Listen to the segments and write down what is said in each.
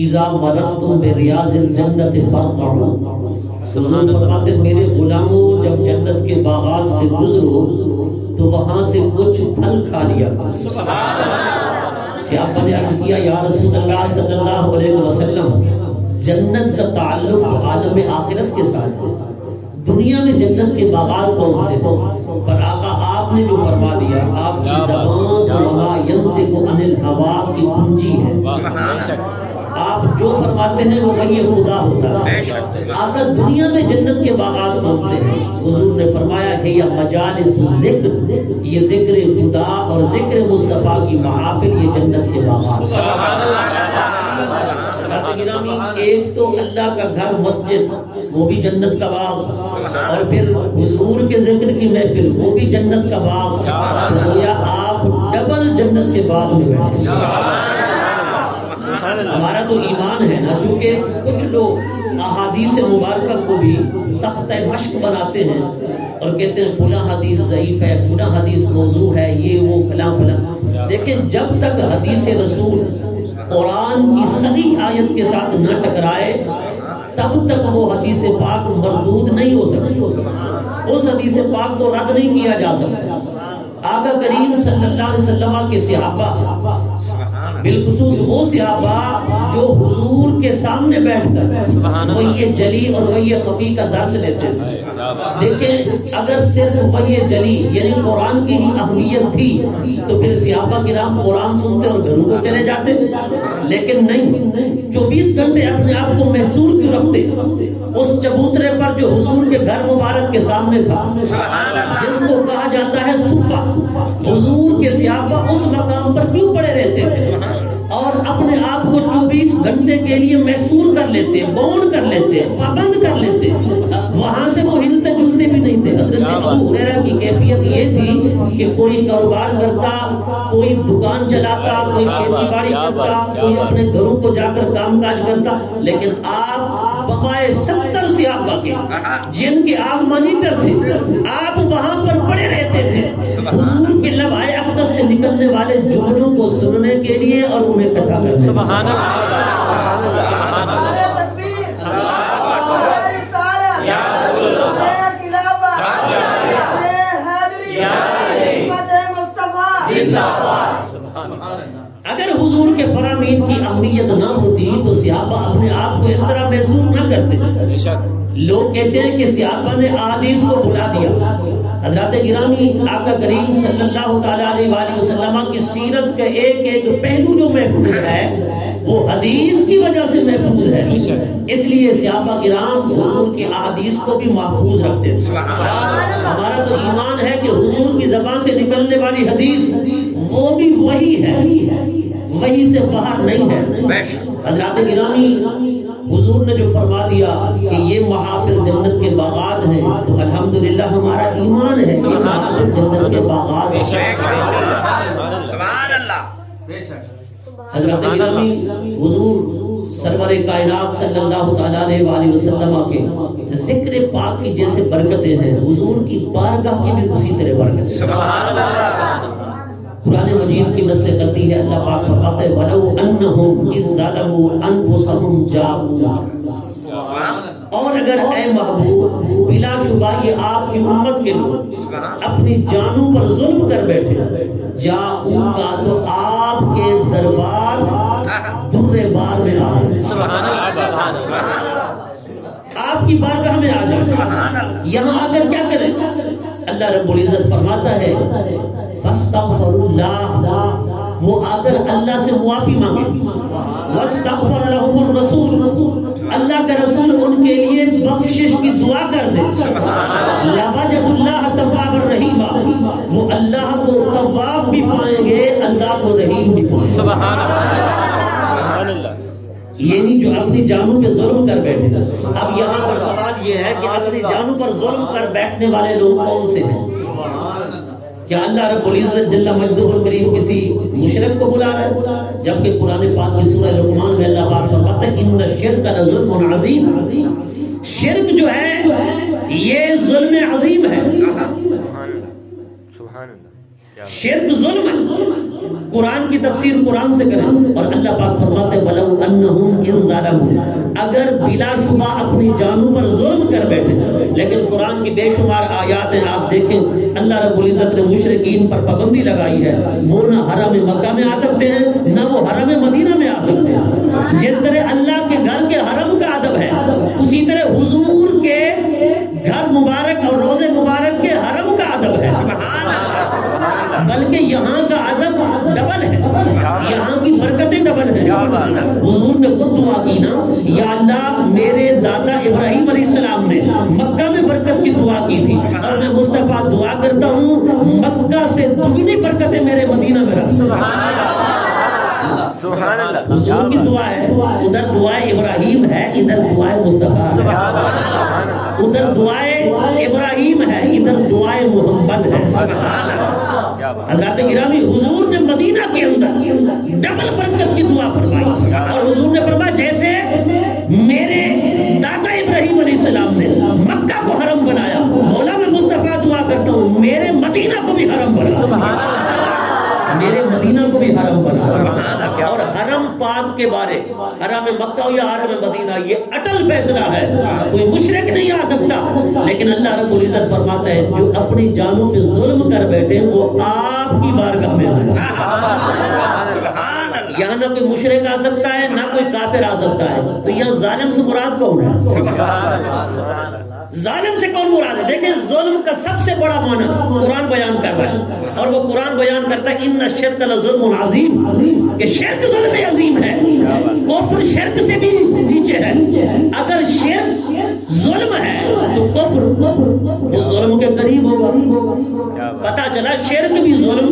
اذا مررتم بریاض الجنت فارتعوا، حضور فرماتے میرے غلاموں جب جنت کے باغات سے گزرو تو وہاں سے کچھ پھل کھا لیا کرو۔ صحابہ نے عرض کیا یا رسول اللہ صلی اللہ علیہ وسلم جنت کا تعلق تو عالم آخرت کے ساتھ ہے، دنیا میں جنت کے باغات کون سے ہیں؟ پر آقا آپ نے جو فرما دیا، آپ کی زبان وما ینطق عن الہوا کی کنجی ہے، آپ جو فرماتے ہیں وہ وحی خدا ہوتا ہے۔ آقا دنیا میں جنت کے باغات کون سے ہیں؟ حضور نے فرمایا ہے یا مجالس ذکر، یہ ذکر خدا اور ذکر مصطفیٰ کی محافل، یہ جنت کے باغات۔ گرامی ایک تو اللہ کا گھر مسجد، وہ بھی جنت کا باغ، اور پھر حضور کے ذکر کی محفل، وہ بھی جنت کا باغ، گویا آپ ڈبل جنت کے باغ میں بیٹھے۔ ہمارا تو ایمان ہے نا، کیونکہ کچھ لوگ احادیث مبارکہ کو بھی تختہ مشق بناتے ہیں اور کہتے ہیں فلاں حدیث ضعیف ہے، فلاں حدیث موضوع ہے، یہ وہ فلاں فلاں۔ لیکن جب تک حدیث رسول قرآن کی صریح آیت کے ساتھ نہ ٹکرائے تب تک وہ حدیث پاک مردود نہیں ہو سکتی، اس حدیث پاک کو رد نہیں کیا جا سکتا۔ آقا کریم صلی اللہ علیہ وسلم کے صحابہ، بالخصوص وہ صحابہ جو حضور کے سامنے بیٹھ کر وحی جلی اور وحی خفی کا درس لیتے تھے۔ دیکھیں اگر صرف وحی جلی یعنی قرآن کی ہی اہمیت تھی تو پھر صحابہ کرام قرآن سنتے اور گھروں کو چلے جاتے، لیکن نہیں، 24 گھنٹے اپنے آپ کو محصور کیوں رکھتے اس چبوترے پر جو حضور کے گھر مبارک کے سامنے تھا، جس کو کہا جاتا ہے صفہ۔ حضور کے صحابہ اس مقام پر کیوں پڑے رہتے تھے اور اپنے آپ کو 24 گھنٹے کے لیے محصور کر لیتے، باؤنڈ کر لیتے، پابند کر لیتے، وہاں سے وہ ہلتے جلتے بھی نہیں تھے۔ حضرت ابو ہریرہ کی کیفیت یہ تھی کہ کوئی کاروبار کرتا، کوئی دکان چلاتا، کوئی کھیتی باڑی کرتا، کوئی اپنے گھروں کو جا کر کام کاج کرتا، لیکن آپ بقائے 70 صحابہ کے جن کے آپ مانیٹر تھے، آپ وہاں پر پڑے رہتے تھے حضور کے لوحۂ اقدس سے نکلنے والے جملوں کو سننے کے لیے اور انہیں اکٹھا کرنے۔ سبحان اللہ، سبحان اللہ، اگر حضور کے فرامین کی اہمیت نہ ہوتی تو صحابہ اپنے آپ کو اس طرح محسوس نہ کرتے۔ لوگ کہتے ہیں کہ صحابہ نے احادیث کو بھلا دیا۔ حضرات گرامی آقا کریم صلی اللہ تعالیٰ علیہ وآلہ وسلم کی سیرت کا ایک ایک پہلو جو محفوظ ہے وہ حدیث کی وجہ سے محفوظ ہے، اس لیے صحابہ کرام حضور کی احادیث کو بھی محفوظ رکھتے تھے۔ ہمارا تو ایمان ہے کہ حضور کی زبان سے نکلنے والی حدیث وہ بھی وہی ہے، وہی سے باہر نہیں ہے۔ حضرات گرامی حضور نے جو فرما دیا کہ یہ محافل جنت کے باغات ہیں تو الحمدللہ ہمارا ایمان ہے کہ محافل جنت کے باغات ہیں۔ سبحان اللہ۔ حضرت گرامی حضور سرور کائنات صلی اللہ تعالیٰ علیہ وآلہ وسلم کے ذکر پاک کی جیسے برکتیں ہیں، حضور کی بارگاہ کی بھی اسی طرح برکتیں۔ سبحان اللہ۔ قرآن مجید کی نص کرتی ہے، اللہ پاک فرماتا ہے وَلَوْ أَنَّهُمْ إِذْ ظَلَمُوا أَنفُسَهُمْ جَاءُوكَ، اور اگر اے محبوب بلا شبہ یہ آپ کی امت کے لوگ اپنی جانوں پر ظلم کر بیٹھے، جاءوکا تو آپ کے دربار در بار میں آ جائیں، آپ کی بارگاہ میں آ جائیں، یہاں آ کر کیا کریں؟ اللہ رب العزت فرماتا ہے فاستغفر اللہ، وہ آ کر اللہ سے معافی مانگے، واستغفر لهم الرسول، اللہ کا رسول ان کے لیے بخشش کی دعا کر دے، لوجد اللہ توابا رحیما، وہ اللہ کو تواب بھی پائیں گے، اللہ کو رحیم بھی پائیں گے۔ سبحان اللہ۔ یہ نہیں جو اپنی جانوں پہ ظلم کر بیٹھے۔ اب یہاں پر سوال یہ ہے کہ اپنی جانوں پر ظلم کر بیٹھنے والے لوگ کون سے ہیں؟ کیا اللہ رب العزت جل مجدہ الکریم کسی مشرک کو بلا رہا ہے؟ جبکہ قرآن پاک کی سورہ لقمان میں اللہ پاک فرماتا ہے ان الشرک لظلم عظیم، شرک جو ہے یہ ظلم عظیم ہے، شرک ظلم ہے۔ قرآن کی تفسیر قرآن سے کریں. اور اللہ پاک فرماتے ہیں وَلَوْ أَنَّهُمْ إِذْ ظَلَمُوا, اگر بلا شبہ اپنی جانوں پر ظلم کر بیٹھے. لیکن قرآن کی بے شمار آیات ہیں, آپ دیکھیں اللہ رب العزت نے مشرکین پر پابندی لگائی ہے, وہ نہ حرم مکہ میں آ سکتے ہیں نہ وہ حرم مدینہ میں آ سکتے ہیں. جس طرح اللہ کے گھر کے حرم کا ادب ہے, اسی طرح حضور کے گھر مبارک اور روزے مبارک کے حرم کا ادب ہے. بلکہ یہاں کا ادب ڈبل ہے, یہاں کی برکتیں ڈبل ہیں. حضور نے خود دعا کی نا, یا اللہ میرے دادا ابراہیم علیہ السلام نے مکہ میں برکت کی دعا کی تھی, اور میں مصطفیٰ دعا کرتا ہوں مکہ سے دگنی برکتیں میرے مدینہ میں رکھ. سبحان اللہ. حضور کی دعا ہے, ادھر دعائے ابراہیم ہے, ادھر دعائے مصطفیٰ ہے. ادھر دعائے ابراہیم ہے, ادھر دعائے محمد ہے. حضرات گرامی, حضور نے مدینہ کے اندر ڈبل برکت کی دعا فرمائی, اور حضور نے فرمایا جیسے میرے دادا ابراہیم علیہ السلام نے مکہ کو حرم بنایا, مولا میں مصطفیٰ دعا کرتا ہوں میرے مدینہ کو بھی حرم بنا, میرے مدینہ کو بھی حرم بنا. اور حرم پاک کے بارے, حرم مکہ ہو یا حرم مدینہ, یہ اٹل فیصلہ ہے, کوئی مشرک نہیں آ سکتا. لیکن اللہ رب العزت فرماتا ہے جو اپنی جانوں پہ ظلم کر بیٹھے وہ آپ کی بارگاہ میں آئے. یہاں نہ کوئی مشرک آ سکتا ہے نہ کوئی کافر آ سکتا ہے. تو یہاں ظالم سے مراد کون ہے؟ ظالم سے کون مراد ہے؟ دیکھیں ظلم کا سب سے بڑا معنی قرآن بیان کر رہا ہے, اور وہ قرآن بیان کرتا ہے ان الشرک لظلم عظیم, کہ شرک ظلم عظیم ہے. کفر شرک سے بھی نیچے ہے. اگر شرک ظلم ہے تو کفر وہ ظلم کے قریب ہوگا. پتہ چلا شرک بھی ظلم,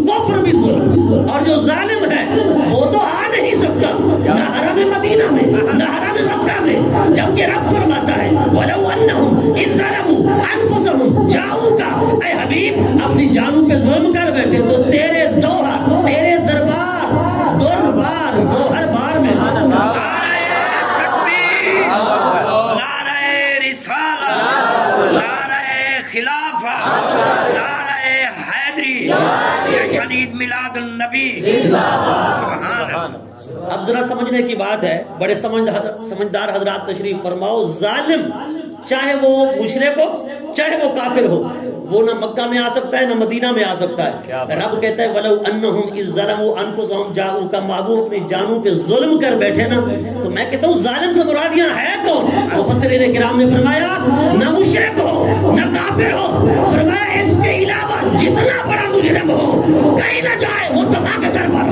کفر بھی ظلم, اور جو ظالم ہے وہ تو آ نہیں سکتا نہ حرم مدینہ میں نہ حرم مکہ میں, جبکہ رب فرماتا ہے وَلَوْ أَنَّهُمْ إِذْ ظَلَمُوا أَنفُسَهُمْ جَاءُوكَ, اے حبیب اپنی جانوں پہ ظلم کر بیٹھے تو تیرے دوہر, تیرے دربار, دربار دوہر بار میں نعرہ تکبیر, نعرہ رسالت, نعرہ خلافت, نعرہ حیدری, یا شدید میلاد النبی. سبحان اللہ. اب ذرا سمجھنے کی بات ہے, بڑے سمجھدار حضرات تشریف فرماؤ. ظالم چاہے وہ مشرک ہو چاہے وہ کافر ہو, وہ نہ مکہ میں آ سکتا ہے نہ مدینہ میں آ سکتا ہے. رب کہتا ہے وَلَوْ أَنَّهُمْ إِذْ ظَلَمُوا أَنفُسَهُمْ جَاءُوكَ, محبوب اپنی جانوں پہ ظلم کر بیٹھے نا, تو میں کہتا ہوں ظالم سے مراد یہاں ہے کون؟ مفسرین کرام نے فرمایا نہ مشرک ہو نہ کافر ہو, فرمایا اس کے علاوہ جتنا بڑا مجرم ہو کہیں نہ جائے مصطفیٰ کے در پر.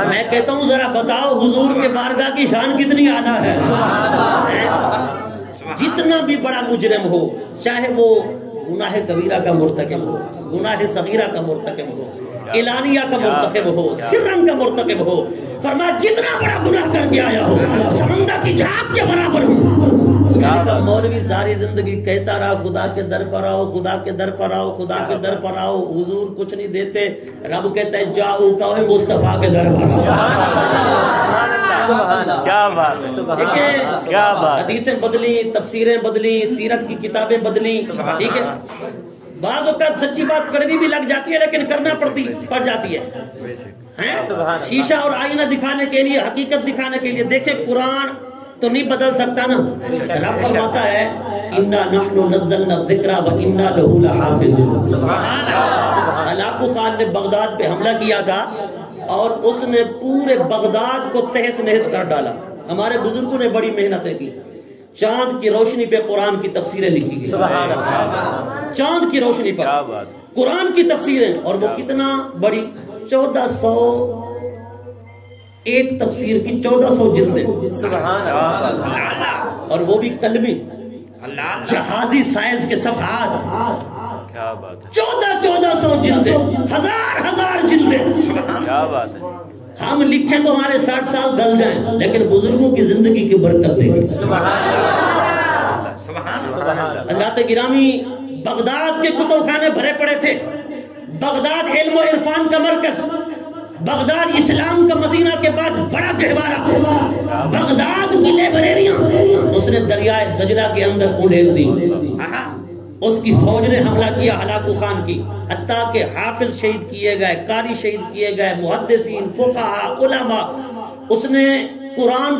میں کہتا ہوں ذرا بتاؤ حضور کے بارگاہ کی شان کتنی اعلیٰ ہے. جتنا بھی بڑا مجرم ہو, چاہے وہ گناہ کبیرہ کا مرتکب ہو, گناہ صغیرہ کا مرتکب ہو, اعلانیہ کا مرتکب ہو, سرن کا مرتکب ہو, فرمایا جتنا بڑا گناہ کر کے آیا ہو سمندر کی جھاگ کے برابر ہو. مولوی ساری زندگی کہتا رہا خدا کے در پر آؤ, خدا کے در پر آؤ, خدا کے در پر آؤ, حضور کچھ نہیں دیتے. رب کہتا ہے جاؤ کہ مصطفیٰ کے در پر آؤ. کیا بات, کیا بات. حدیثیں بدلی, تفسیریں بدلی, سیرت کی کتابیں بدلی. ٹھیک ہے, بعض اوقات سچی بات کڑوی بھی لگ جاتی ہے لیکن کرنا پڑ جاتی ہے. شیشہ اور آئینہ دکھانے کے لیے, حقیقت دکھانے کے لیے. دیکھیں قرآن تو نہیں بدل سکتا نا. رب فرماتا ہے اِنَّا نَحْنُ نَزَّلْنَا الذِّكْرَ وَإِنَّا لَهُ لَحَافِظُونَ. ہلاکو خان نے بغداد پہ حملہ کیا تھا اور اس نے پورے بغداد کو تہس نہس کر ڈالا. ہمارے بزرگوں نے بڑی محنتیں کی. چاند کی روشنی پہ قرآن کی تفسیریں لکھی گئی. چاند کی روشنی پر قرآن کی تفسیریں, اور وہ کتنا بڑی, 1400 ایک تفسیر کی 1400 جلدیں, اور وہ بھی کلمی جہازی سائز کے صفحات. 1400 جلدیں, ہزار جلدیں. ہم لکھیں تو ہمارے 60 سال گل جائیں, لیکن بزرگوں کی زندگی کی برکت دیکھیں. حضرات گرامی, بغداد کے کتب خانے بھرے پڑے تھے. بغداد علم و عرفان کا مرکز, بغداد اسلام کا مدینہ کے بعد بڑا گہوارہ. بغداد کی لائبریریاں اس نے دریائے دجلہ کے اندر اڑیل دی. اس کی فوج نے حملہ کیا ہلاکو خان کی، حتیٰ کہ حافظ شہید کیے گئے، قاری شہید کیے گئے، محدثین، فقہاء، علماء. اس نے قرآن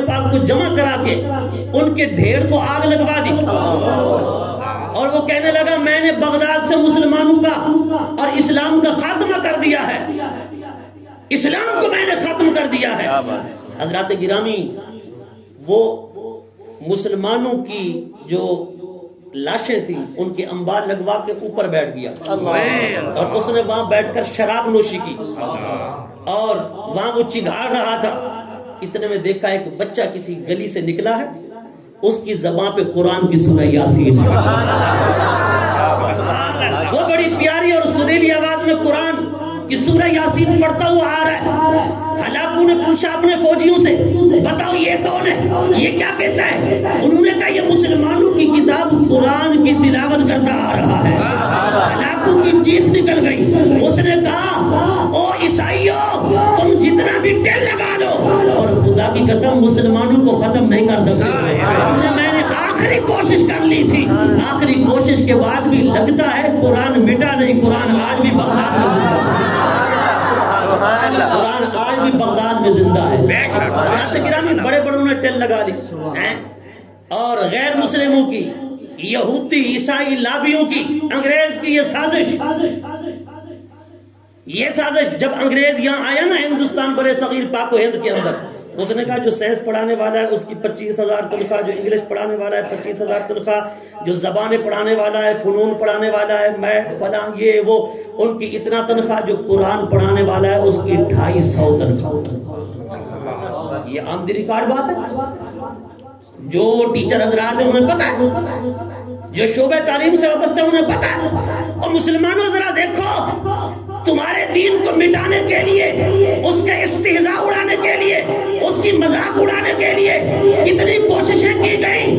پاک کو جمع کرا کے ان کے ڈھیر کو آگ لگوا دی، اور وہ کہنے لگا میں نے بغداد سے مسلمانوں کا اور اسلام کا خاتمہ کر دیا ہے، اسلام کو میں نے ختم کر دیا ہے. حضرات گرامی، وہ مسلمانوں کی جو لاشیں تھیں ان کے انبار لگوا کے اوپر بیٹھ گیا، اور اس نے وہاں بیٹھ کر شراب نوشی کی، اور وہاں وہ چگھاڑ رہا تھا. اتنے میں دیکھا ایک بچہ کسی گلی سے نکلا ہے، اس کی زبان پہ قرآن کی سورہ یاسین، وہ بڑی پیاری اور سریلی آواز میں قرآن کی سورہ یاسین پڑھتا ہوا آ رہا ہے. ہلاکو نے پوچھا اپنے فوجیوں سے، بتاؤ یہ کون ہے، یہ کیا کہتا ہے؟ انہوں نے کہا یہ مسلمانوں کی کتاب قرآن کی تلاوت کرتا آ رہا ہے. ہلاکو کی چیخ نکل گئی، اس نے کہا او عیسائیوں، تم جتنا بھی ٹیل لگا لو، اور خدا کی قسم مسلمانوں کو ختم نہیں کر سکتے. میں نے آخری کوشش کر لی تھی، آخری کوشش کے بعد بھی لگتا ہے قرآن مٹا نہیں، قرآن آج بھی بغداد میں زندہ ہے، قرآن آج بھی بغداد میں زندہ ہے. حضرات گرامی، بڑے بڑوں نے ٹیل لگا لی، اور غیر مسلموں کی، یہودی عیسائی لابیوں کی، انگریز کی یہ سازش جب انگریز یہاں آیا نا ہندوستان برے صغیر پاک و ہند کے اندر، اس نے کہا جو سائنس پڑھانے والا ہے اس کی 25,000 تنخواہ، جو انگلش پڑھانے والا ہے 25,000 تنخواہ، جو زبانیں پڑھانے والا ہے، فنون پڑھانے والا ہے، میتھ فلاں یہ وہ، ان کی اتنا تنخواہ، جو قرآن پڑھانے والا ہے اس کی 250 تنخواہ. یہ عام ریکارڈ بات ہے. جو ٹیچر حضرات ہیں انہیں پتہ ہے، جو شعبہ تعلیم سے وابستہ انہیں پتہ ہے. اور مسلمانوں ذرا دیکھو، تمہارے دین کو مٹانے کے لیے، اس کا استہزاء اڑانے کے لیے، اس کی مذاق اڑانے کے لیے کتنی کوششیں کی گئیں.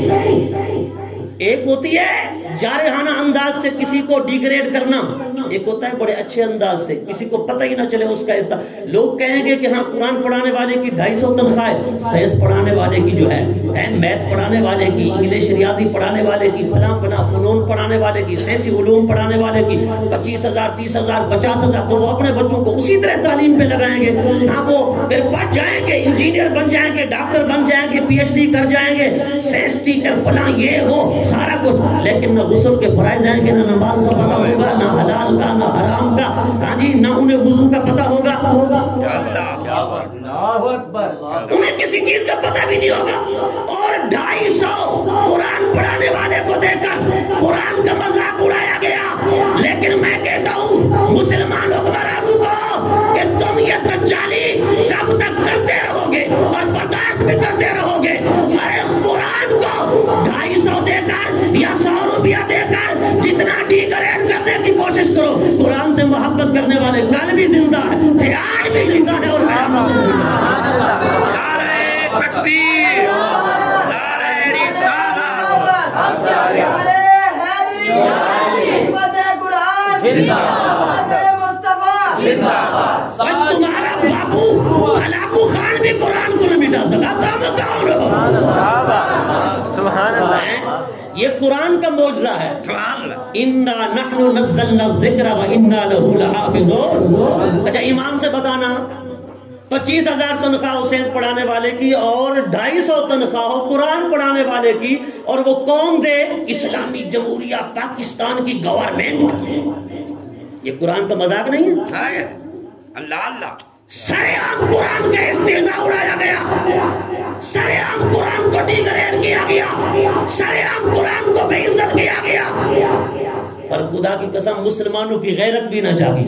ایک ہوتی ہے جارحانہ انداز سے کسی کو ڈیگریڈ کرنا، ایک ہوتا ہے بڑے اچھے انداز سے کسی کو پتہ ہی نہ چلے اس کا لوگ کہیں گے کہ ہاں قرآن پڑھانے والے کی 250 تنخواہ ہے، سائنس پڑھانے والے کی جو ہے میتھ پڑھانے والے کی، انگلش ریاضی پڑھانے والے کی، فلاں فلاں فنون پڑھانے والے کی، سیاسی علوم پڑھانے والے کی 25,000 30,000 50,000. تو وہ اپنے بچوں کو اسی طرح تعلیم پہ لگائیں گے. ہاں وہ پھر پڑھ جائیں گے، انجینئر بن جائیں گے، ڈاکٹر بن جائیں گے، PhD کر جائیں گے، سائنس ٹیچر فلاں یہ وہ سارا کچھ، لیکن نہ غسل کے فرائض آئیں گے، نہ نماز کا پتہ ہوگا، نہ حلال کا نہ حرام کا، ہاں جی نہ انہیں وضو کا پتہ ہوگا، انہیں کسی چیز کا پتہ بھی نہیں ہوگا. اور 250 قرآن پڑھانے والے کو دیکھ کر قرآن کا مذاق اڑایا گیا. لیکن میں کہتا ہوں مسلمان حکمرانوں کو کہ تم یہ دجالی کب تک کرتے رہو گے اور برداشت بھی کرتے رہو گے. ارے قرآن کو 250 دے کر یا 100 روپیہ دے کر جتنا ڈیگریڈ کرنے کی کوشش کرو، قرآن سے محبت کرنے والے کل بھی زندہ ہے، تھے آج بھی زندہ ہے، اور قیامت میں نعرہ تکبیر، نعرہ رسالت، تمہارا بابو ہلاکو خان بھی قرآن کو نہ مٹا سکا، تم کون ہو؟ سبحان اللہ. یہ قرآن کا معجزہ ہے. اِنَّا نَحْنُ نَزَّلْنَا الذِّكْرَ وَإِنَّا لَهُ لَحَافِظُونَ. اچھا ایمان سے بتانا، 25,000 تنخواہ سائنس پڑھانے والے کی اور 250 تنخواہ قرآن پڑھانے والے کی، اور وہ قوم دے اسلامی جمہوریہ پاکستان کی گورنمنٹ. یہ قرآن کا مذاق نہیں ہے. اللہ اللہ، سرعام قرآن کا استہزاء اڑایا گیا، سرعام قرآن کو ڈیگریڈ کیا گیا، سرعام قرآن کو بے عزت کیا گیا. پر خدا کی قسم مسلمانوں کی غیرت بھی نہ جاگی.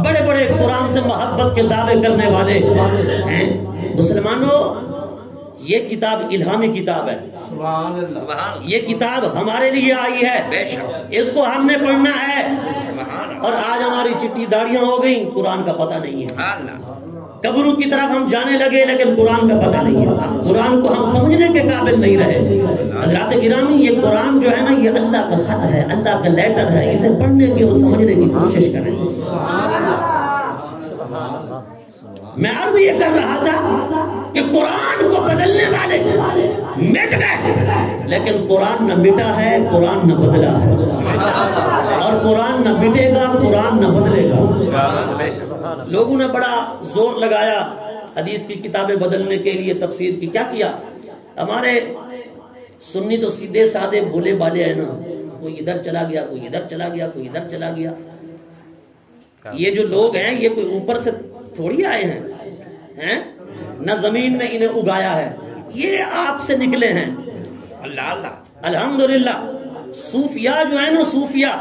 بڑے بڑے قرآن سے محبت کے دعوے کرنے والے ہیں. مسلمانوں، یہ کتاب الہامی کتاب ہے. یہ کتاب ہمارے لیے آئی ہے، اس کو ہم نے پڑھنا ہے. اور آج ہماری چٹی داڑیاں ہو گئیں، قرآن کا پتہ نہیں ہے. قبروں کی طرف ہم جانے لگے لیکن قرآن کا پتہ نہیں ہے. قرآن کو ہم سمجھنے کے قابل نہیں رہے. حضرات گرامی، یہ قرآن جو ہے نا، یہ اللہ کا خط ہے، اللہ کا لیٹر ہے. اسے پڑھنے کی اور سمجھنے کی کوشش کریں. میں عرض یہ کر رہا تھا کہ قرآن کو بدلنے والے مٹ گئے، لیکن قرآن نہ مٹا ہے، قرآن نہ بدلا ہے، اور قرآن نہ مٹے گا، قرآن نہ بدلے گا۔ لوگوں نے بڑا زور لگایا حدیث کی کتابیں بدلنے کے لیے، تفسیر کی، کیا کیا؟ ہمارے سنی تو سیدھے سادے بھولے بالے ہیں نا، کوئی ادھر چلا گیا، کوئی ادھر چلا گیا، کوئی ادھر چلا گیا۔ یہ جو لوگ ہیں یہ کوئی اوپر سے تھوڑی آئے ہیں، نہ زمین نے انہیں اگایا ہے، یہ آپ سے نکلے ہیں۔ اللہ اللہ الحمدللہ۔ صوفیاء جو ہیں نا، صوفیاء،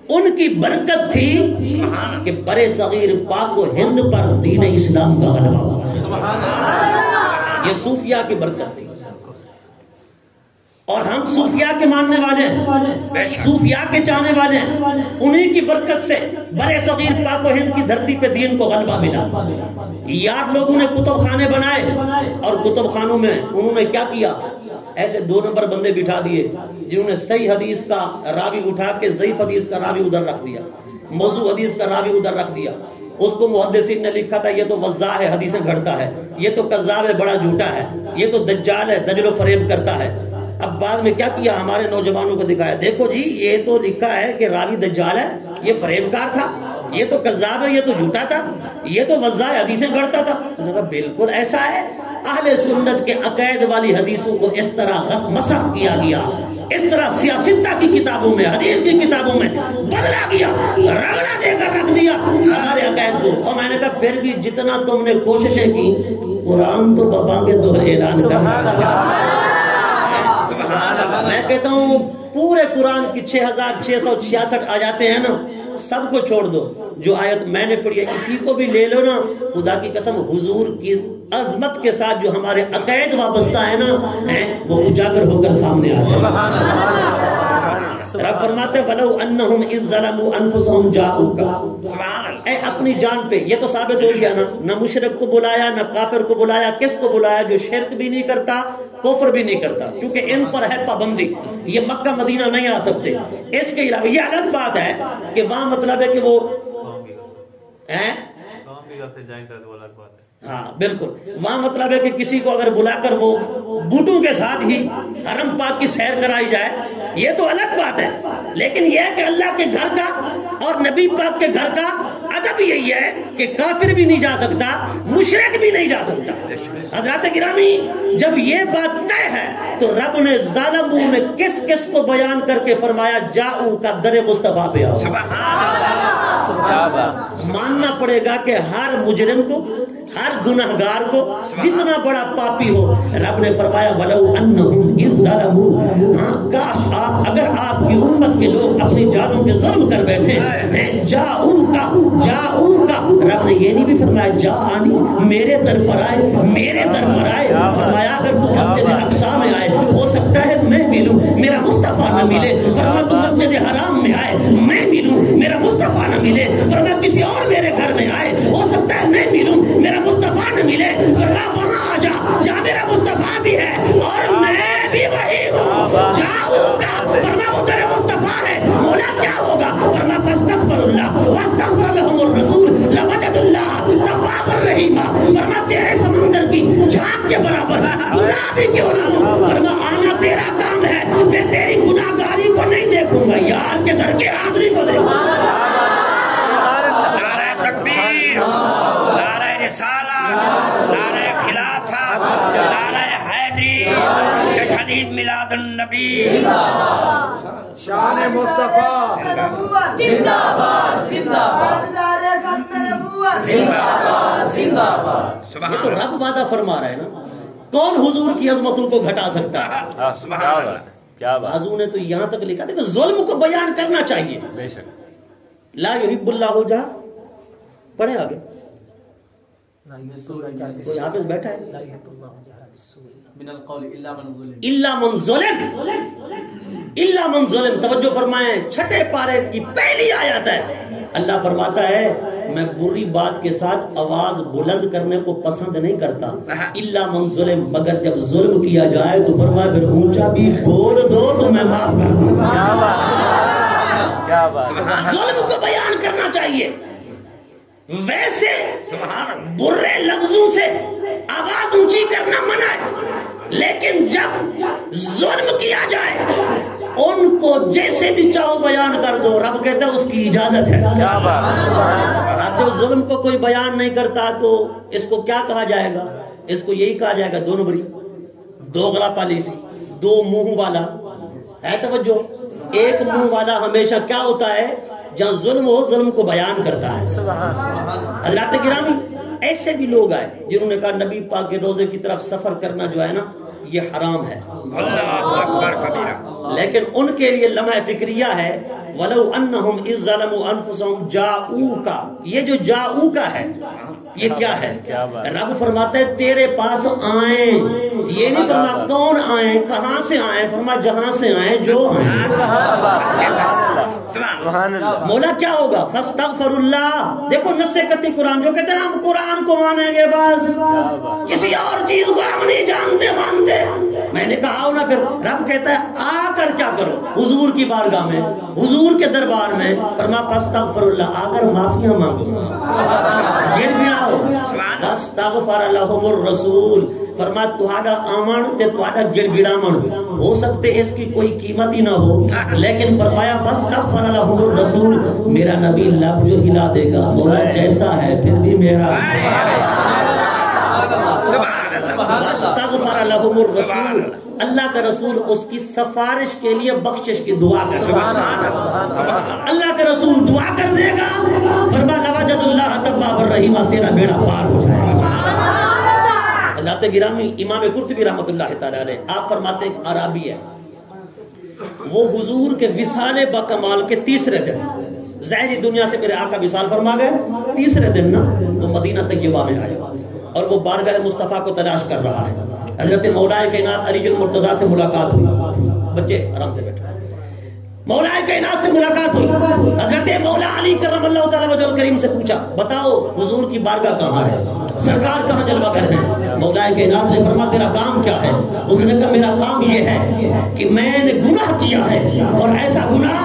ان کی برکت تھی کہ برے صغیر پاک و ہند پر دین اسلام کا غلبہ ہوا، یہ صوفیاء کی برکت تھی۔ اور ہم صوفیاء کے ماننے والے ہیں، صوفیاء کے چاہنے والے ہیں، انہی کی برکت سے برے صغیر پاک و ہند کی دھرتی پہ دین کو غلبہ ملا۔ یار لوگوں نے کتب خانے بنائے، اور کتب خانوں میں انہوں نے کیا کیا؟ ایسے 2 نمبر بندے بٹھا دیے جنہوں نے صحیح حدیث کا راوی اٹھا کے ضعیف حدیث کا راوی ادھر رکھ دیا، موضوع حدیث کا راوی ادھر رکھ دیا۔ اس کو محدثین نے لکھا تھا یہ تو وضاح ہے، حدیثیں گھڑتا ہے، یہ تو کذاب ہے، بڑا جھوٹا ہے، یہ تو دجال ہے، دجل و فریب کرتا ہے۔ اب بعد میں کیا کیا؟ ہمارے نوجوانوں کو دکھایا، دیکھو جی یہ تو لکھا ہے کہ راوی دجال ہے، یہ فریب کار تھا، یہ تو کذاب ہے، یہ تو جھوٹا تھا، یہ تو وضاح حدیثیں گھڑتا تھا۔ انہوں نے کہا بالکل ایسا ہے، اہل سنت کے عقائد والی حدیثوں کو اس طرح مسخ کیا گیا، اس طرح سیاستہ کی کتابوں میں، حدیث کی کتابوں میں بدلا گیا، رگڑا دے کر رکھ دیا ہمارے عقائد کو۔ اور میں نے کہا پھر بھی جتنا تم نے کوششیں کی، قرآن تو بابا کے دوہرے اعلان کر، میں کہتا ہوں پورے قرآن کی 6666 آیاتیں ہیں نا، سب کو چھوڑ دو، جو آیت میں نے پڑھی ہے اسی کو بھی لے لو نا، خدا کی قسم حضور کی عظمت کے ساتھ جو ہمارے عقائد وابستہ ہے نا، وہ اجاگر ہو کر سامنے آ جائے۔ رب فرماتے وَلَوْ أَنَّهُمْ إِذْ ظَلَمُوا أَنفُسَهُمْ جَاءُوكَ، اے اپنی جان پہ، یہ تو ثابت ہو گیا نا، نہ مشرک کو بلایا، نہ کافر کو بلایا، کس کو بلایا؟ جو شرک بھی نہیں کرتا، کفر بھی نہیں کرتا، کیونکہ ان پر ہے پابندی، یہ مکہ مدینہ نہیں آ سکتے۔ اس کے علاوہ یہ الگ بات ہے کہ وہاں مطلب ہے کہ وہ ہاں بالکل، وہاں مطلب ہے کہ کسی کو اگر بلا کر وہ بوٹوں کے ساتھ ہی حرم پاک کی سیر کرائی جائے، یہ تو الگ بات ہے۔ لیکن یہ ہے کہ اللہ کے گھر کا اور نبی پاک کے گھر کا ادب یہی ہے کہ کافر بھی نہیں جا سکتا، مشرک بھی نہیں جا سکتا۔ حضرات گرامی، جب یہ بات طے ہے تو رب نے ظالموں میں کس کس کو بیان کر کے فرمایا جاؤ کا در مصطفیٰ پہ آؤ۔ ماننا پڑے گا کہ ہر مجرم کو، ہر گناہگار کو، جتنا بڑا پاپی ہو، رب نے فرمایا وَلَوْ أَنَّهُمْ إِذْ ظَلَمُوا، ہاں کاش اگر آپ کی امت کے لوگ اپنی جانوں پہ ظلم کر بیٹھے ہیں، جاؤکا، رب نے یہ نہیں بھی فرمایا جا آنی، میرے در پر آئے، میرے در پر آئے۔ فرمایا اگر تو مسجد اقصی میں آئے، ہو سکتا ہے میں ملوں، میرا مصطفیٰ نہ ملے۔ فرمایا تو مسجد حرام میں آئے، میں ملوں، میرا مصطفیٰ نہ ملے۔ فرمایا کسی اور میرے گھر میں آئے، ہو سکتا ہے میں ملوں، میرا مصطفیٰ نہ ملے۔ فرمایا وہاں آ جا جہاں میرا مصطفیٰ بھی ہے اور میں بھی وہی ہوں، جاؤگا۔ فرمایا وہ تیرے مصطفیٰ ہے، مولا کیا ہوگا؟ فرمایا فاستغفر اللہ واستغفر لهم الرسول لوجدوا الله توابا رحیما۔ فرمایا تیرے سمندر کی جھاگ کے برابر گناہ بھی کیوں نہ ہو، فرمایا آنا تیرا کام ہے، میں تیری گناہگاری کو نہیں دیکھوں گا، یار کے در کی حاضری کو دیکھوں گا۔ نعرہ تکبیر، نعرہ رسالت، نعرہ خلافت، نعرہ حیدری، جشن عید میلاد النبی، شان مصطفیٰ زندہ باد، زندہ باد، زندہ باد۔ یہ تو رب وعدہ فرما رہا ہے نا، کون حضور کی عظمتوں کو گھٹا سکتا ہے؟ کیا بات، حضور نے تو یہاں تک لکھا تھا کہ ظلم کو بیان کرنا چاہیے۔ بے شک، لا یحب اللہ جہر، پڑھیں آگے، کوئی حافظ بیٹھا ہے؟ الا من ظلم، الا من ظلم، توجہ فرمائیں، چھٹے پارے کی پہلی آیت ہے۔ اللہ فرماتا ہے میں بری بات کے ساتھ آواز بلند کرنے کو پسند نہیں کرتا، الا من ظلم، مگر جب ظلم کیا جائے تو فرمایا پھر اونچا بھی بول دو تو میں معاف کر دوں۔ کیا بات، ظلم کو بیان کرنا چاہیے۔ ویسے برے لفظوں سے آواز اونچی کرنا منع ہے، لیکن جب ظلم کیا جائے ان کو جیسے بھی چاہو بیان کر دو، رب کہتا ہے اس کی اجازت ہے۔ کیا بات! اب جب ظلم کو کوئی بیان نہیں کرتا تو اس کو کیا کہا جائے گا؟ اس کو یہی کہا جائے گا دو نمبری، دو گلا پالیسی، دو منہ والا۔ ہے توجہ؟ ایک منہ والا ہمیشہ کیا ہوتا ہے؟ جہاں ظلم ہو ظلم کو بیان کرتا ہے۔ حضرات گرامی، ایسے بھی لوگ آئے جنہوں نے کہا نبی پاک کے روزے کی طرف سفر کرنا جو ہے نا یہ حرام ہے، لیکن ان کے لیے لمحہ فکریہ ہے وَلَوْ أَنَّهُمْ إِذْ ظَلَمُوا أَنفُسَهُمْ جَاءُوكَ۔ یہ جو جاؤکا ہے یہ کیا ہے؟ رب فرماتا ہے تیرے پاس آئیں، یہ نہیں فرما کون آئیں، کہاں سے آئیں، فرما جہاں سے آئیں جو آئیں۔ مولا کیا ہوگا؟ فَاسْتَغْفَرُ اللَّهِ۔ دیکھو نص قطعی قرآن جو کہتے ہیں ہم قرآن کو مانیں گے بس، کسی اور چیز کو ہم نہیں جانتے مانتے۔ میں نے کہا نا پھر رب کہتا ہے آ کر کیا کرو حضور کی بارگاہ میں، حضور کے دربار میں، فرما فاستغفر اللہ، آ کر معافیاں مانگو، گر گیا ہو، فاستغفر لهم الرسول، فرما تہاڈا آمن تے تہاڈا گر گڑامن ہو سکتے اس کی کوئی قیمت ہی نہ ہو، لیکن فرمایا فاستغفر لهم الرسول، میرا نبی لب جو ہلا دے گا مولا جیسا ہے پھر بھی میرا۔ استغفر لهم الرسول، اللہ کا رسول اس کی سفارش کے لیے بخشش کی دعا کر گا، اللہ کا رسول دعا کر دے گا، فرما لوجد اللہ توابا الرحیم، تیرا بیڑا پار ہو جائے گا۔ حضرات گرامی، امام قرطبی رحمۃ اللہ تعالی علیہ آپ فرماتے ہیں عربی ہے، وہ حضور کے وصال با کمال کے تیسرے دن ظاہری دنیا سے میرے آقا وصال فرما گئے، تیسرے دن نا وہ مدینہ طیبہ میں آئے اور وہ بارگاہ مصطفیٰ کو تلاش کر رہا ہے۔ حضرت مولا کائنات علی المرتضیٰ سے ملاقات ہوئی، بچے آرام سے بیٹھو، مولا کائنات سے ملاقات ہوئی، حضرت مولا علی کرم اللہ تعالی وجہ الکریم سے پوچھا بتاؤ حضور کی بارگاہ کہاں ہے، سرکار کہاں جلوہ گر ہیں؟ مولا کائنات نے فرمایا تیرا کام کیا ہے؟ اس نے کہا میرا کام یہ ہے کہ میں نے گناہ کیا ہے اور ایسا گناہ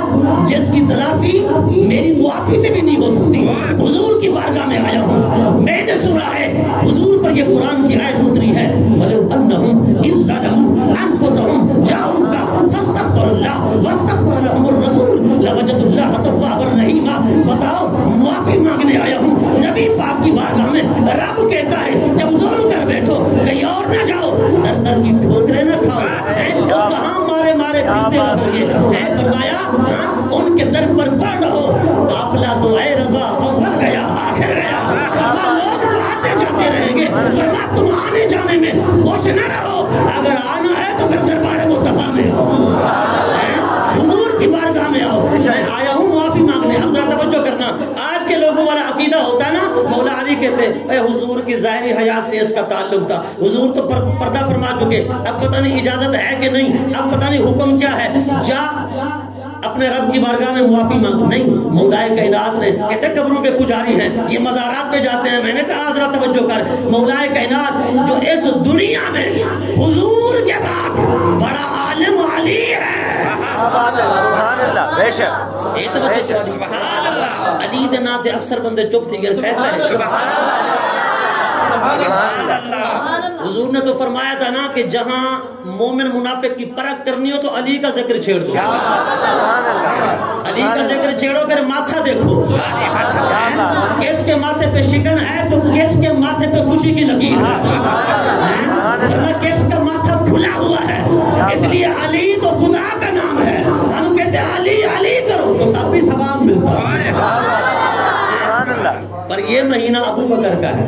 جس کی تلافی میری معافی سے بھی نہیں ہو سکتی، حضور کی بارگاہ میں آیا ہوں، میں نے سنا ہے حضور پر یہ قرآن کی آیت اتری ہے وَلَوْ أَنَّهُمْ إِذْ ظَلَمُوا أَنفُسَهُمْ جَاءُوكَ فَاسْتَغْفَرُوا اللَّهَ وَاسْتَغْفَرَ لَهُمُ الرَّسُولُ لَوَجَدُوا اللَّهَ تَوَّابًا رَحِيمًا۔ بتاؤ معافی مانگنے آیا ہوں نبی پاک کی بارگاہ میں، رب کہتا ہے جب ظلم کر بیٹھو کہیں اور نہ جاؤ، در در کی ٹھوکریں نہ کھاؤ، تو کہاں مارے مارے پیتے رہو گے، فرمایا ان کے در پر پڑ رہو، قافلہ تو اے رضا اول گیا آخر گیا، لوگ آتے جاتے رہیں گے، فرما تم آنے جانے میں خوش نہ رہو، اگر آنا ہے تو پھر دربار مصطفیٰ میں حضور کی بارگاہ میں آؤ، میں آیا ہوں معافی مانگنے۔ اب ذرا توجہ کرنا، آج کے لوگوں والا عقیدہ ہوتا ہے نا، مولا علی کہتے اے حضور کی ظاہری حیات سے اس کا تعلق تھا، حضور تو پردہ فرما چکے، اب پتہ نہیں اجازت ہے کہ نہیں، اب پتہ نہیں حکم کیا ہے، جا اپنے رب کی بارگاہ میں معافی مانگ۔ نہیں، مولا کائنات نے کہتے قبروں کے پجاری ہیں، یہ مزارات پہ جاتے ہیں، میں نے کہا ذرا توجہ کر، مولا کائنات جو اس دنیا میں حضور کے بعد بڑا عالم علی ہے، علی دے ناتے اکثر بندے چپ تھی گر کہتا ہے حضور نے تو فرمایا تھا نا کہ جہاں مومن منافق کی پرکھ کرنی ہو تو علی کا ذکر چھیڑ دو، علی کا ذکر چھیڑو، پھر ماتھا دیکھو، کس کے ماتھے پہ شکن ہے تو کس کے ماتھے پہ خوشی کی لکیر ہے، کس کا ماتھا کھلا ہوا ہے، اس لیے علی تو خدا کا نام ہے، ہم کہتے ہیں علی علی کرو تو تب بھی ثواب ملتا ہے، پر یہ مہینہ ابو بکر کا ہے،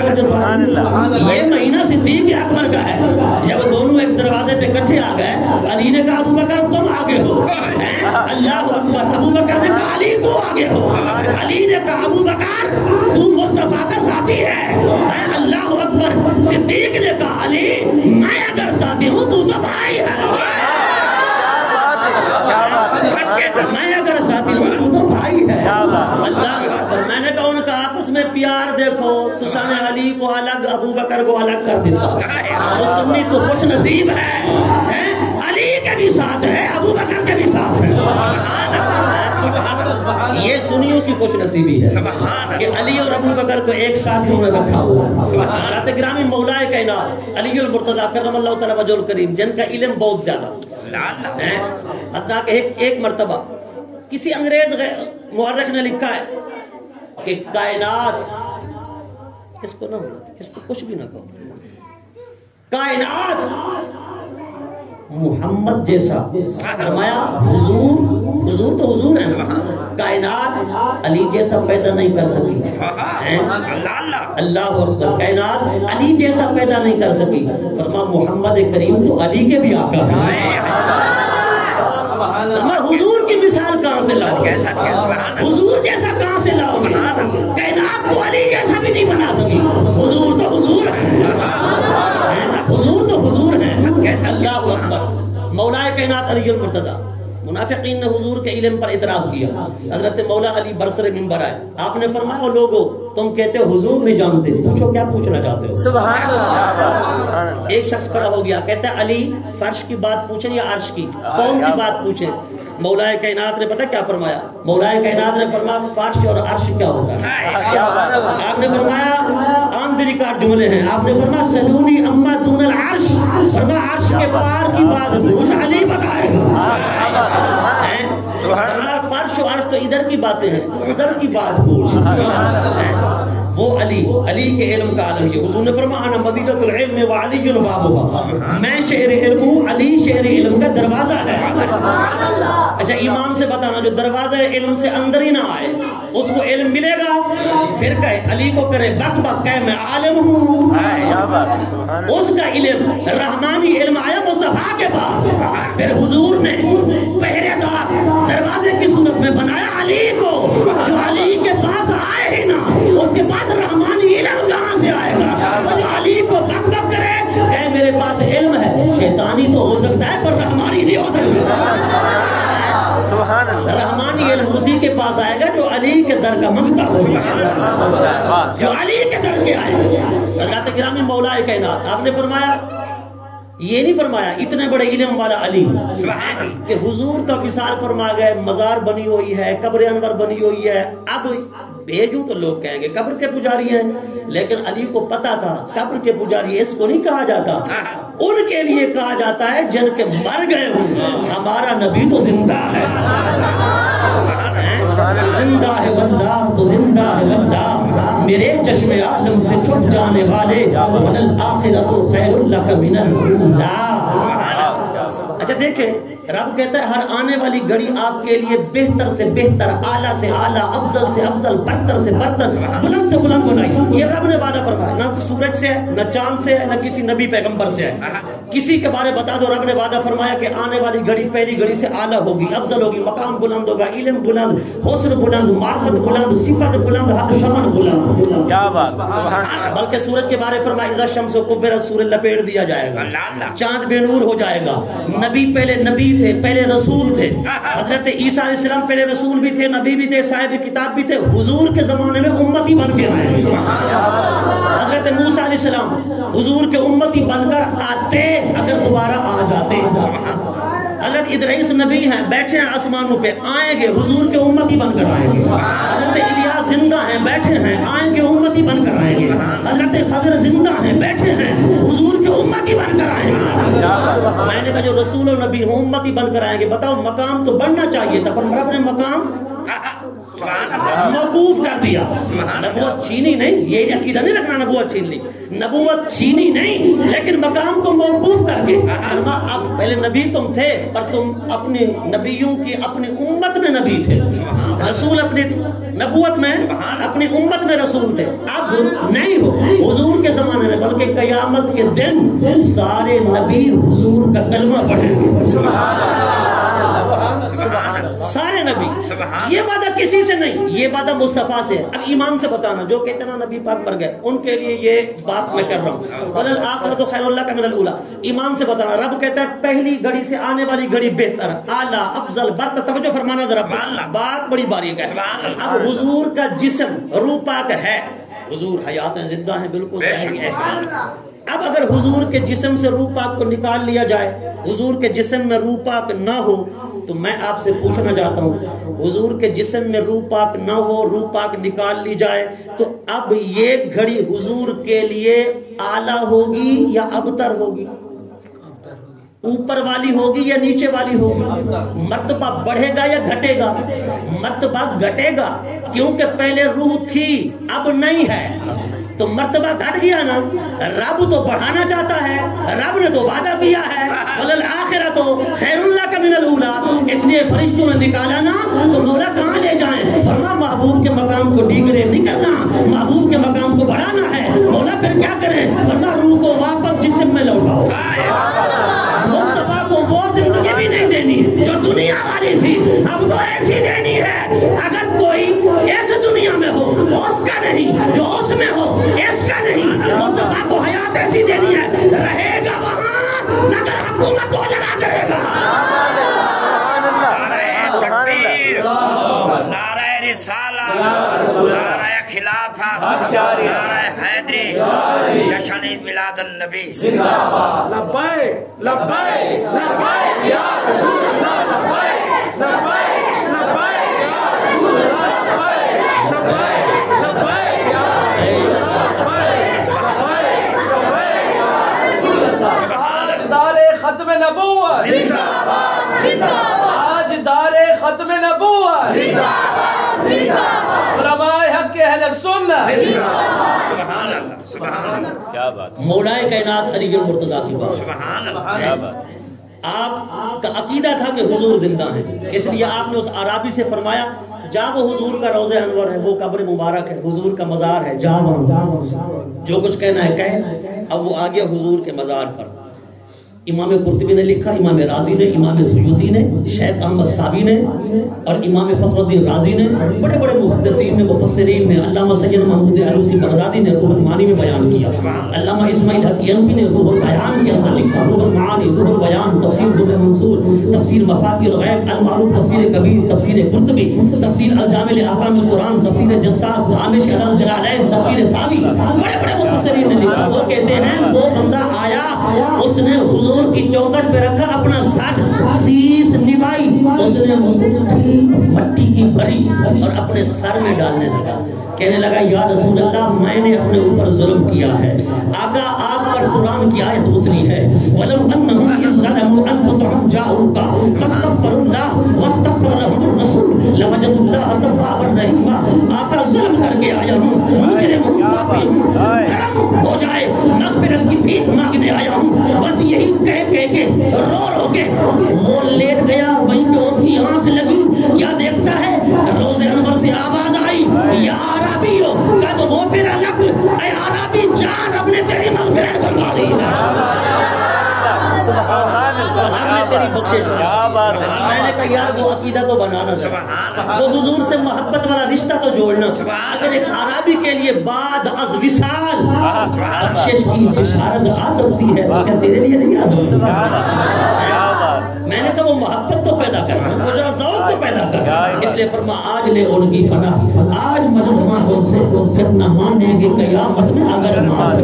یہ مہینہ صدیق اکبر کا ہے۔ جب دونوں ایک دروازے پہ اکٹھے آ گئے، علی نے کہا ابو بکر تم آگے ہو، اللہ اکبر، ابو بکر نے کہا علی تو آگے ہو، علی نے کہا ابو بکر تو مصطفیٰ کا ساتھی ہے، اللہ اکبر، صدیق نے کہا علی میں اگر ساتھی ہوں تو بھائی ہے، میں اگر ساتھی ہوں تو بھائی ہے، اللہ اکبر۔ میں نے کہا ان کا آپس میں پیار دیکھو، تسا نے علی کو الگ ابو بکر کو الگ کر دیتا، وہ سنی تو خوش نصیب ہے، علی کے بھی ساتھ ہے ابو بکر کے بھی ساتھ ہے، یہ سنیوں کی خوش نصیبی ہے کہ علی اور ابو بکر کو ایک ساتھ انہوں نے رکھا ہوا ہے. حضرت گرامی مولا کائنات علی المرتضیٰ کرم اللہ تعالی وجہ الکریم، جن کا علم بہت زیادہ ہے، حتیٰ کہ ایک مرتبہ کسی انگریز مورخ نے لکھا ہے کہ کائنات، اس کو نہ اس کو کچھ بھی نہ کہو، کائنات محمد جیسا، فرمایا حضور تو حضور ہے، کائنات علی جیسا پیدا نہیں کر سکی. اللہ اکبر، کائنات علی جیسا پیدا نہیں کر سکی. فرما محمد کریم تو علی کے بھی آقا ہیں. حضور کی مثال کہاں سے لاؤ، حضور جیسا کہاں سے لاؤ گے؟ کائنات تو علی جیسا بھی نہیں بنا سکی. حضور تو حضور ہے، حضور تو حضور ہے. اللہ اکبر. مولا کائنات علی المرتضیٰ، منافقین نے حضور کے علم پر اعتراض کیا. حضرت مولا علی برسر منبر آئے، آپ نے فرمایا لوگو تم کہتے ہو حضور نہیں جانتے، پوچھو کیا پوچھنا چاہتے ہو. سبحان اللہ. ایک شخص کھڑا ہو گیا، کہتا ہے علی فرش کی بات پوچھیں یا عرش کی، کون سی بات پوچھیں؟ مولا کائنات نے پتہ کیا فرمایا؟ مولا کائنات نے فرمایا فرش اور عرش کیا ہوتا ہے. آپ نے فرمایا عام ریکارڈ جملے ہیں، آپ نے فرمایا سلونی اما دون العرش، فرمایا عرش کے پار کی بات پوچھ، علی بتائے گا. فرش و عرش تو ادھر کی باتیں ہیں، ادھر کی بات پوچھ. وہ علی کے علم کا عالم یہ. حضور نے فرمایا انا مدینۃ العلم وعلی بابها، میں شہر علم ہوں، علی شہر علم کا دروازہ ہے. اچھا ایمان سے بتانا جو دروازہ علم سے اندر ہی نہ آئے اس کو علم ملے گا؟ پھر کہے علی کو کرے بک بک، کہے میں عالم ہوں. اس کا علم رحمانی علم آیا مصطفیٰ کے پاس. پھر حضور نے پہرے دار دروازے کی صورت میں بنایا علی کو. جو علی کے پاس آئے ہی نہ اس کے پاس رحمانی علم کہاں سے آئے گا؟ جو علی کو بک بک کرے کہے میرے پاس علم ہے، شیطانی تو ہو سکتا ہے پر رحمانی نہیں ہو سکتا. رحمانی علم اسی کے پاس آئے گا جو علی کے در کا منگتا ہوگا، جو علی کے در کے آئے گا. حضرت گرامی مولا کائنات، آپ نے فرمایا یہ نہیں فرمایا اتنے بڑے علم والا علی کہ حضور تو وصال فرما گئے، مزار بنی ہوئی ہے، قبر انور بنی ہوئی ہے، اب بھیجوں تو لوگ کہیں گے قبر کے پجاری ہیں، لیکن علی کو پتا تھا قبر کے پجاری اس کو نہیں کہا جاتا، ان کے لیے کہا جاتا ہے جن کے مر گئے ہوں. ہمارا نبی تو زندہ ہے، زندہ ہے واللہ تو زندہ ہے واللہ، میرے چشم عالم سے چھٹ جانے والے وَلَلْآخِرَةُ خَيْرٌ لَكَ مِنَ الْأُولَىٰ. اچھا دیکھیں رب کہتا ہے ہر آنے والی گھڑی آپ کے لیے بہتر سے بہتر، اعلیٰ سے اعلیٰ، افضل سے افضل، برتر سے برتر، بلند سے بلند بنائی. یہ رب نے وعدہ فرمایا، نہ سورج سے ہے، نہ چاند سے ہے، نہ کسی نبی پیغمبر سے ہے. کسی کے بارے بتا دو رب نے وعدہ فرمایا کہ آنے والی گھڑی پہلی گھڑی سے اعلیٰ ہوگی، افضل ہوگی، مقام بلند ہوگا، علم بلند، حسن بلند، معرفت بلند، صفت بلند، حق شمن بلند. کیا بات، سبحان اللہ. بلکہ سورج کے بارے فرمایا اذا الشمس کورت، سورج لپیٹ دیا جائے گا، چاند بے نور ہو جائے گا. نبی پہلے نبی تھے، پہلے رسول تھے. حضرت عیسیٰ علیہ السلام پہلے رسول بھی تھے، نبی بھی تھے، صاحب کتاب بھی تھے. حضور کے زمانے میں امتی بن کے آئے. حضرت موسیٰ علیہ السلام حضور کے امتی بن کر آتے اگر دوبارہ آ جاتے. حضرت ادریس نبی ہیں، بیٹھے ہیں آسمانوں پہ، آئیں گے حضور کے امتی بن کر آئیں گے. حضرت الیاس زندہ ہیں، بیٹھے ہیں، آئیں گے امتی بن کر آئیں گے. حضرت خضر زندہ ہیں، بیٹھے ہیں، حضور کے امتی بن کر آئیں گے. میں نے کہا جو رسول و نبی ہوں امتی بن کر آئیں گے. بتاؤ مقام تو بڑھنا چاہیے تھا پر رب نے مقام موقوف کر دیا. نبوت چھینی نہیں، یہ عقیدہ نہیں رکھنا نبوت چھین لی، نبوت چھینی نہیں لیکن مقام کو موقوف کر کے اب پہلے نبی تم تھے پر تم اپنے نبیوں کی اپنی امت میں نبی تھے، رسول اپنی نبوت میں اپنی امت میں رسول تھے. اب نہیں ہو حضور کے زمانے میں بلکہ قیامت کے دن سارے نبی حضور کا کلمہ پڑھیں گے. سارے نبی. یہ وعدہ کسی سے نہیں، یہ وعدہ مصطفیٰ سے. اب ایمان سے بتانا جو کہتے ہیں نبی پاک مر گئے ان کے لیے یہ بات میں کر رہا ہوں. وَلَلْآخِرَةُ خَيْرٌ لَكَ مِنَ الْأُولَىٰ. ایمان سے بتانا رب کہتا ہے پہلی گھڑی سے آنے والی گھڑی بہتر، اعلیٰ، افضل، برتر. توجہ فرمانا ذرا، بات بڑی باریک ہے. اب حضور کا جسم روح پاک ہے، حضور حیات ہیں، زندہ ہیں، بالکل ایسے. اب اگر حضور کے جسم سے روح پاک کو نکال لیا جائے، حضور کے جسم میں روح پاک نہ ہو تو میں آپ سے پوچھنا چاہتا ہوں حضور کے جسم میں روح پاک نہ ہو، روح پاک نکال لی جائے تو اب یہ گھڑی حضور کے لیے اعلیٰ ہوگی یا ابتر ہوگی؟ اوپر والی ہوگی یا نیچے والی ہوگی؟ مرتبہ بڑھے گا یا گھٹے گا؟ مرتبہ گھٹے گا، کیونکہ پہلے روح تھی اب نہیں ہے، تو مرتبہ گھٹ گیا نا۔ رب تو بڑھانا چاہتا ہے، رب نے تو وعدہ کیا ہے وَلَلْآخِرَةُ خَيْرٌ لَكَ مِنَ الْأُولَىٰ، اس لیے فرشتوں نے نکالا نا تو مولا کہاں لے جائیں؟ فرما محبوب کے مقام کو ڈیگریڈ نہیں کرنا، محبوب کے مقام کو بڑھانا ہے۔ مولا پھر کیا کریں؟ فرما روح کو واپس جسم میں لوٹاؤ۔ مصطفیٰ کو وہ زندگی بھی نہیں دینی جو دنیا والی تھی، اب تو ایسی دینی ہے اگر کوئی اس دنیا میں ہو اس کا نہیں، جو اس میں ہو اس کا نہیں۔ مصطفیٰ کو حیات ایسی دینی ہے، رہے گا وہاں مگر حکومت دو جگہ کرے گا۔ نعرہ تکبیر، نعرہ رسالہ، نعرہ خلافت، نعرہ حیدری، جشن میلاد النبی۔ لبیک لبیک لبیک یا رسول اللہ، لبیک لبیک لبیک یا رسول اللہ، لبیک لبیک لبیک یا رسول اللہ، لبیک یا رسول اللہ۔ دار ختم نبوت زندہ باد زندہ باد، آج دار ختم نبوت زندہ باد زندہ باد، علماء حق اہل سنت۔ سبحان اللہ، سبحان اللہ، کیا بات، مولا کائنات علی المرتضیٰ کی بات۔ سبحان اللہ۔ کیا بات، آپ کا عقیدہ تھا کہ حضور زندہ ہیں، اس لیے آپ نے اس عرابی سے فرمایا جا وہ حضور کا روضہ انور ہے، وہ قبر مبارک ہے، حضور کا مزار ہے، جا وہاں جو کچھ کہنا ہے کہے۔ اب وہ آگیا حضور کے مزار پر۔ امام قرطبی نے لکھا، امام رازی نے، امام سیوطی نے، شیخ احمد صابی نے اور امام فخر الدین رازی نے، بڑے بڑے محدثین نے، مفسرین نے، علامہ سید محمود علوسی بغدادی نے روح المعانی میں بیان کیا، علامہ اسماعیل حقی انفی نے روح البیان کے اندر لکھا، روح المعانی، روح البیان، تفسیر در منصور، تفسیر مفاتی الغیب المعروف، تفسیر کبیر، تفسیر قرطبی، تفسیر الجامع لاحکام القرآن، تفسیر جساس، عامش الجلالین، تفسیر ساوی، بڑے بڑے مفسرین نے لکھا۔ وہ کہتے ہیں وہ بندہ آیا، اس نے حضور کی چوکٹ پہ رکھا اپنا سر، سیس نوائی، اس نے مٹی کی بھری اور اپنے سر میں ڈالنے لگا، کہنے لگا یا رسول اللہ میں نے اپنے اوپر ظلم کیا ہے، آقا آپ پر قرآن کی آیت اتری ہے وَلَوْ أَنَّهُمْ إِذْ ظَلَمُوا أَنفُسَهُمْ جَاءُوكَ فَاسْتَغْفَرُوا اللَّهَ وَاسْتَغْفَرَ لَهُمُ الرَّسُولُ لَوَجَدُوا اللَّهَ تَوَّابًا رَحِيمًا۔ آقا ظلم کر کے آیا ہوں، مجرم ہوں، پاپی ہوں، کرم ہو جائے، مغفرت کی بھیک مانگنے آیا ہوں، بس یہی کہہ کے رو رو کے وہ لیٹ گیا، وہیں پہ اس کی آنکھ لگی، کیا دیکھتا ہے؟ روضہ انور سے آواز آئی یا عربی ہو قد غفر لک، اے عربی جان رب نے تیری مغفرت کروا دی ہے، رب نے تیری بخشش کیا بات ہے۔ میں نے کہا یار وہ عقیدہ تو بنانا تھا، وہ حضور سے محبت والا رشتہ تو جوڑنا تھا۔ اگر ایک عربی کے لیے بعد از وصال بخشش کی بشارت آ سکتی ہے تو کیا تیرے لیے نہیں آ سکتی؟ کیا بات، میں نے کہا وہ محبت تو پیدا کرنا، وہ ذرا ذوق تو پیدا کرنا، اس لیے فرما آج لے ان کی پناہ، آج مجمع ان سے پھر نہ مانیں گے قیامت میں اگر مان